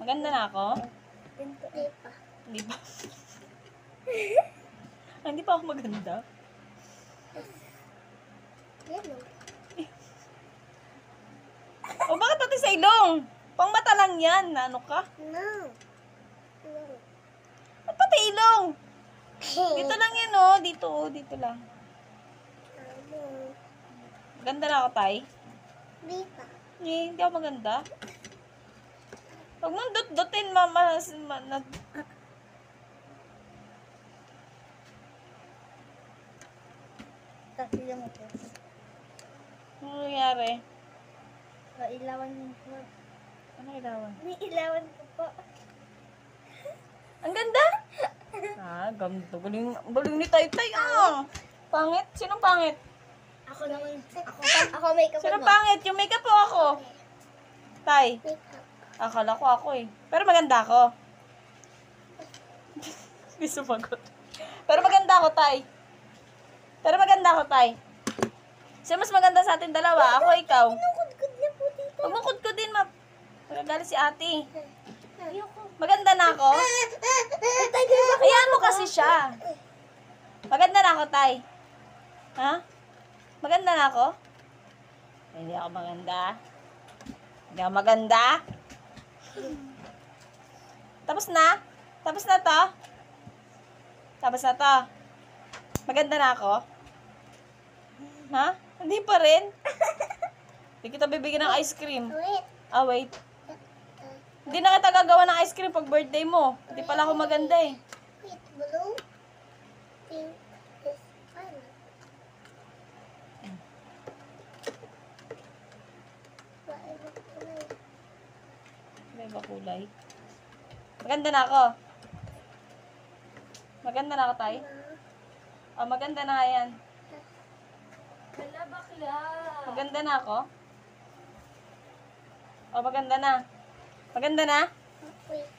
Maganda na ako? Hindi pa. Hindi pa. Hindi pa ako maganda. Yan o. O bakit pati sa ilong? Pang mata lang yan. Ano ka? No. No. Ba't pati ilong? Dito lang yan oh. Dito oh. Dito lang. Ano? Maganda na ako, Tay. Hindi pa. Hindi ako maganda. Huwag mong dut-dutin, mama. Kasi mo po. Ano nangyari? Ilawan mo po. Ano ilawan? May ilawan ko po. Ang ganda! Ganito. Galing ni Tay-Tay, ah. Pangit? Sinong pangit? Ako naman. Ako makeup Sinong mo. pangit? Yung makeup po ako. Tay. Makeup. Akala ko ako eh. Pero maganda ako. Hindi sumagot. Pero maganda ako, Tay. Pero maganda ako, Tay. Sino mas maganda sa atin dalawa? Ako, ikaw. Kinukudkud niya po dito. Huwag mong kudkudin, ma. Magagalit si ate. Ayoko. Maganda na ako. Ayan mo kasi siya. Maganda na ako, Tay. Ha? Maganda na ako? Hindi ako maganda. Hindi ako maganda. Tapos na? Tapos na to? Tapos na to? Maganda na ako? Ha? Hindi pa rin? Hindi kita bibigyan ng ice cream. Wait. Ah, wait. Hindi na kita gagawa ng ice cream pag birthday mo. Hindi pala ako maganda eh. Wait. Blue. Pink. This violet. Violet kulay. May iba kulay. Maganda na ako. Maganda na ako, Tay. Oh, maganda na nga yan. Wala bakla. Maganda na ako. Oh, maganda na. Maganda na? Wait.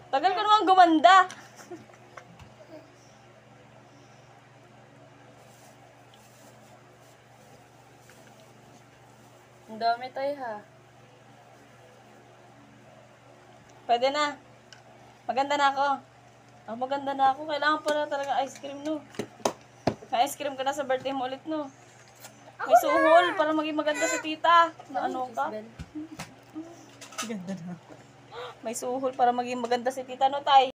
Tagal ko naman gumanda. Ang dami tayo ha. Pwede na. Maganda na ako. Oh, maganda na ako. Kailangan pala talaga ice cream, no? May ice cream ka na sa birthday mo ulit, no? May suhol para maging maganda si tita. Na ano ka? Ganda na. May suhol para maging maganda si tita, no, Tay?